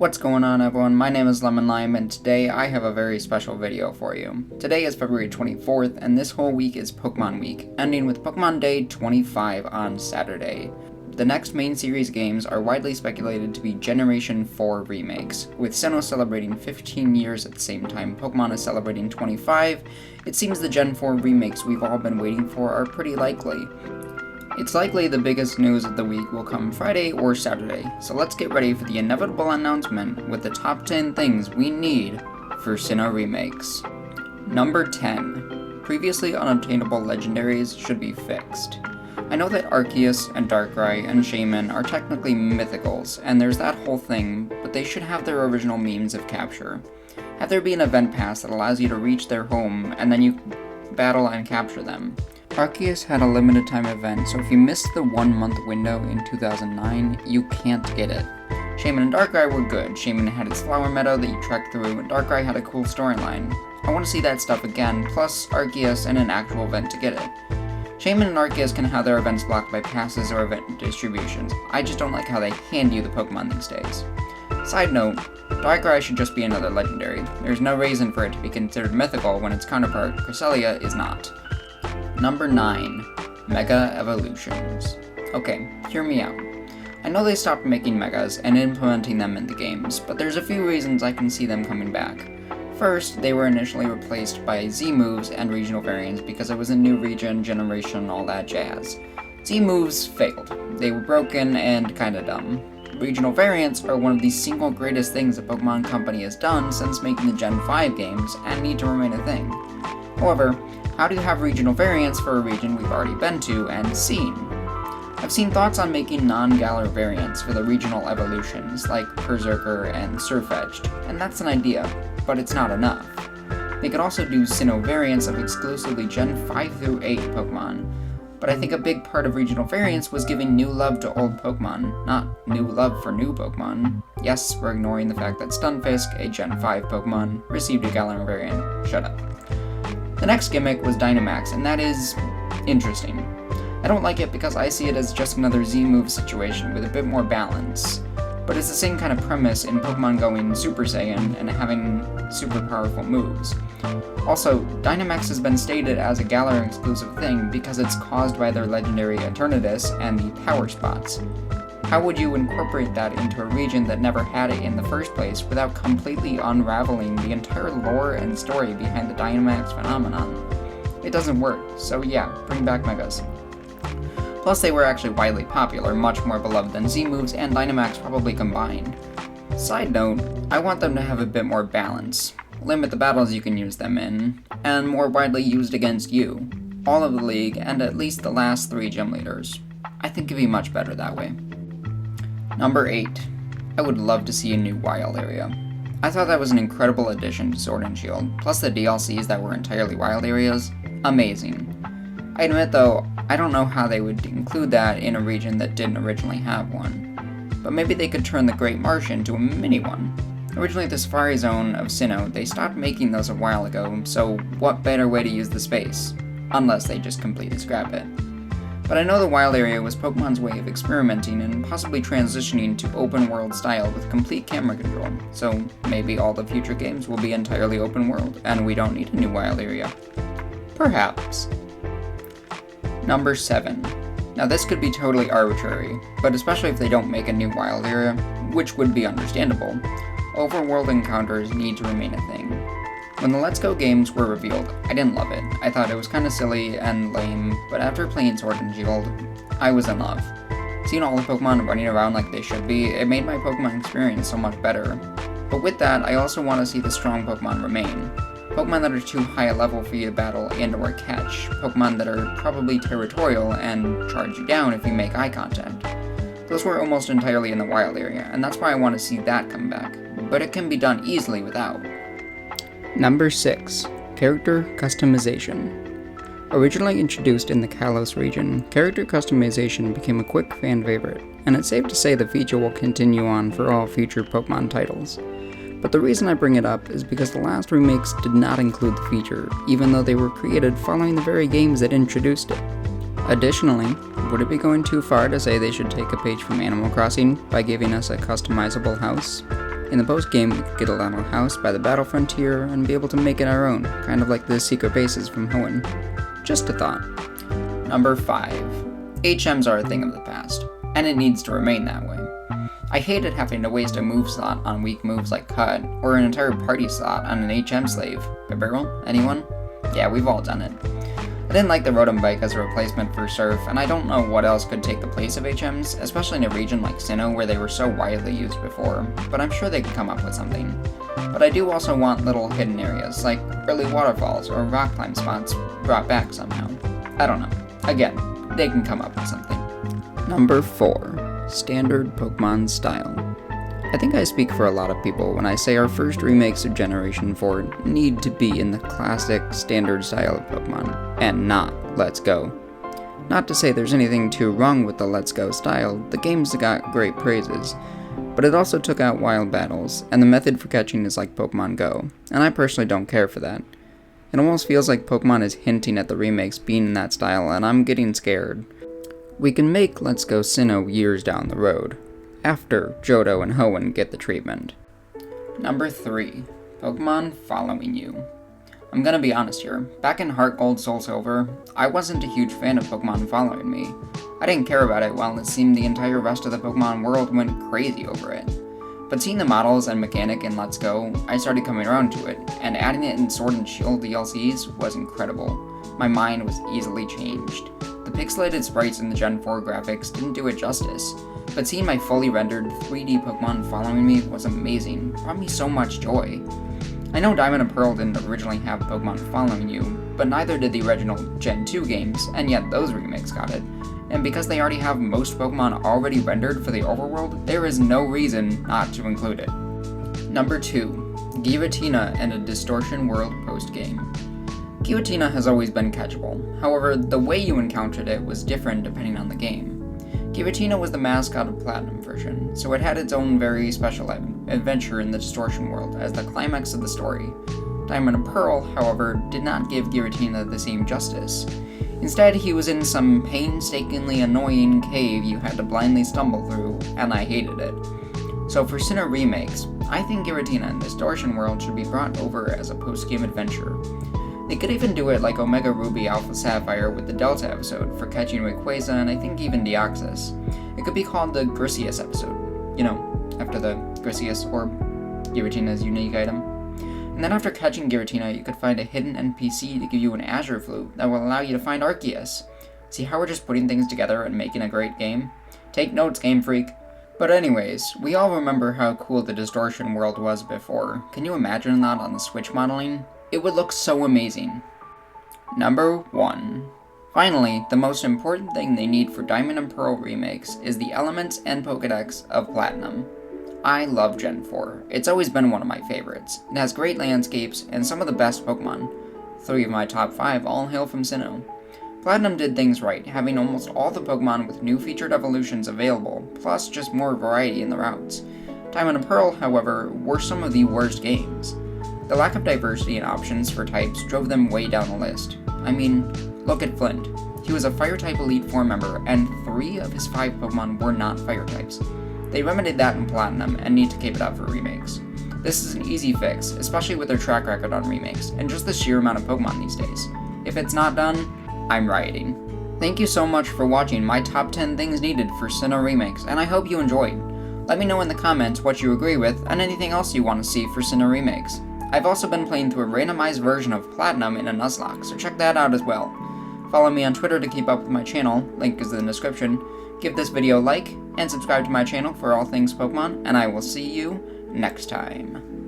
What's going on, everyone? My name is Lemon Lime, and today I have a very special video for you. Today is February 24th, and this whole week is Pokemon Week, ending with Pokemon Day 25 on Saturday. The next main series games are widely speculated to be Generation 4 remakes. With Sinnoh celebrating 15 years at the same time Pokemon is celebrating 25, it seems the Gen 4 remakes we've all been waiting for are pretty likely. It's likely the biggest news of the week will come Friday or Saturday, so let's get ready for the inevitable announcement with the top 10 things we need for Sinnoh remakes. Number 10. Previously unobtainable legendaries should be fixed. I know that Arceus and Darkrai and Shaman are technically mythicals, and there's that whole thing, but they should have their original means of capture. Have there be an event pass that allows you to reach their home, and then you battle and capture them. Arceus had a limited time event, so if you missed the 1 month window in 2009, you can't get it. Shaman and Darkrai were good. Shaman had its flower meadow that you trekked through, and Darkrai had a cool storyline. I want to see that stuff again, plus Arceus and an actual event to get it. Shaman and Arceus can have their events blocked by passes or event distributions. I just don't like how they hand you the Pokemon these days. Side note, Darkrai should just be another legendary. There's no reason for it to be considered mythical when its counterpart, Cresselia, is not. Number 9. Mega Evolutions. Okay, hear me out. I know they stopped making Megas and implementing them into games, but there's a few reasons I can see them coming back. First, they were initially replaced by Z-moves and regional variants because it was a new region, generation, all that jazz. Z-moves failed. They were broken and kinda dumb. Regional variants are one of the single greatest things the Pokemon Company has done since making the Gen 5 games and need to remain a thing. However, how do you have regional variants for a region we've already been to and seen? I've seen thoughts on making non-Galar variants for the regional evolutions, like Berserker and Surfetched, and that's an idea, but it's not enough. They could also do Sinnoh variants of exclusively Gen 5 through 8 Pokemon, but I think a big part of regional variants was giving new love to old Pokemon, not new love for new Pokemon. Yes, we're ignoring the fact that Stunfisk, a Gen 5 Pokemon, received a Galar variant. Shut up. The next gimmick was Dynamax, and that is interesting. I don't like it because I see it as just another Z-move situation with a bit more balance, but it's the same kind of premise in Pokemon going Super Saiyan and having super powerful moves. Also, Dynamax has been stated as a Galar exclusive thing because it's caused by their legendary Eternatus and the power spots. How would you incorporate that into a region that never had it in the first place without completely unraveling the entire lore and story behind the Dynamax phenomenon? It doesn't work, so yeah, bring back Megas. Plus they were actually widely popular, much more beloved than Z-moves and Dynamax probably combined. Side note, I want them to have a bit more balance. Limit the battles you can use them in, and more widely used against you. All of the league, and at least the last 3 gym leaders. I think it'd be much better that way. Number 8. I would love to see a new wild area. I thought that was an incredible addition to Sword and Shield, plus the DLCs that were entirely wild areas. Amazing. I admit though, I don't know how they would include that in a region that didn't originally have one. But maybe they could turn the Great Marsh into a mini one. Originally the Safari Zone of Sinnoh, they stopped making those a while ago, so what better way to use the space? Unless they just completely scrap it. But I know the wild area was Pokemon's way of experimenting and possibly transitioning to open world style with complete camera control, so maybe all the future games will be entirely open world, and we don't need a new wild area. Perhaps. Number 7. Now this could be totally arbitrary, but especially if they don't make a new wild area, which would be understandable, Overworld Encounters need to remain a thing. When the Let's Go games were revealed, I didn't love it. I thought it was kinda silly and lame, but after playing Sword and Shield, I was in love. Seeing all the Pokemon running around like they should be, it made my Pokemon experience so much better. But with that, I also want to see the strong Pokemon remain. Pokemon that are too high a level for you to battle and or catch. Pokemon that are probably territorial and charge you down if you make eye contact. Those were almost entirely in the wild area, and that's why I want to see that come back. But it can be done easily without. Number 6. Character Customization. Originally introduced in the Kalos region, character customization became a quick fan favorite, and it's safe to say the feature will continue on for all future Pokemon titles. But the reason I bring it up is because the last remakes did not include the feature, even though they were created following the very games that introduced it. Additionally, would it be going too far to say they should take a page from Animal Crossing by giving us a customizable house? In the post-game, we could get a little house by the battle frontier and be able to make it our own, kind of like the secret bases from Hoenn. Just a thought. Number 5. HMs are a thing of the past, and it needs to remain that way. I hated having to waste a move slot on weak moves like Cut, or an entire party slot on an HM slave. A barrel? Anyone? Yeah, we've all done it. I didn't like the Rotom Bike as a replacement for Surf, and I don't know what else could take the place of HMs, especially in a region like Sinnoh where they were so widely used before, but I'm sure they could come up with something. But I do also want little hidden areas, like early waterfalls or rock climb spots brought back somehow. I don't know. Again, they can come up with something. Number 4. Standard Pokemon style. I think I speak for a lot of people when I say our first remakes of Generation 4 need to be in the classic standard style of Pokemon, and not Let's Go. Not to say there's anything too wrong with the Let's Go style, the game's got great praises, but it also took out wild battles, and the method for catching is like Pokemon Go, and I personally don't care for that. It almost feels like Pokemon is hinting at the remakes being in that style, and I'm getting scared. We can make Let's Go Sinnoh years down the road, after Johto and Hoenn get the treatment. Number 3. Pokemon following you. I'm gonna be honest here, back in Heart Gold Soul Silver, I wasn't a huge fan of Pokemon following me. I didn't care about it while it seemed the entire rest of the Pokemon world went crazy over it. But seeing the models and mechanic in Let's Go, I started coming around to it, and adding it in Sword and Shield DLCs was incredible. My mind was easily changed. The pixelated sprites in the Gen 4 graphics didn't do it justice, but seeing my fully rendered 3D Pokemon following me was amazing, brought me so much joy. I know Diamond and Pearl didn't originally have Pokemon following you, but neither did the original Gen 2 games, and yet those remakes got it. And because they already have most Pokemon already rendered for the overworld, there is no reason not to include it. Number 2. Giratina and a Distortion World post-game. Giratina has always been catchable, however, the way you encountered it was different depending on the game. Giratina was the mascot of Platinum version, so it had its own very special adventure in the Distortion world as the climax of the story. Diamond and Pearl, however, did not give Giratina the same justice. Instead, he was in some painstakingly annoying cave you had to blindly stumble through, and I hated it. So for Sinnoh remakes, I think Giratina and the Distortion world should be brought over as a post-game adventure. They could even do it like Omega Ruby Alpha Sapphire with the Delta episode for catching Rayquaza and I think even Deoxys. It could be called the Griseus episode, you know, after the Griseus orb, Giratina's unique item. And then after catching Giratina, you could find a hidden NPC to give you an Azure Flute that will allow you to find Arceus. See how we're just putting things together and making a great game? Take notes, Game Freak. But anyways, we all remember how cool the Distortion world was before. Can you imagine that on the Switch modeling? It would look so amazing. Number 1. Finally, the most important thing they need for Diamond and Pearl remakes is the elements and Pokédex of Platinum. I love Gen 4. It's always been one of my favorites. It has great landscapes and some of the best Pokemon. 3 of my top 5 all hail from Sinnoh. Platinum did things right, having almost all the Pokemon with new featured evolutions available, plus just more variety in the routes. Diamond and Pearl, however, were some of the worst games. The lack of diversity in options for types drove them way down the list. I mean, look at Flint. He was a Fire-type Elite Four member, and 3 of his 5 Pokemon were not Fire types. They remedied that in Platinum, and need to keep it up for remakes. This is an easy fix, especially with their track record on remakes, and just the sheer amount of Pokemon these days. If it's not done, I'm rioting. Thank you so much for watching my top 10 things needed for Sinnoh remakes, and I hope you enjoyed. Let me know in the comments what you agree with, and anything else you want to see for Sinnoh remakes. I've also been playing through a randomized version of Platinum in a Nuzlocke, so check that out as well. Follow me on Twitter to keep up with my channel, link is in the description. Give this video a like, and subscribe to my channel for all things Pokemon, and I will see you next time.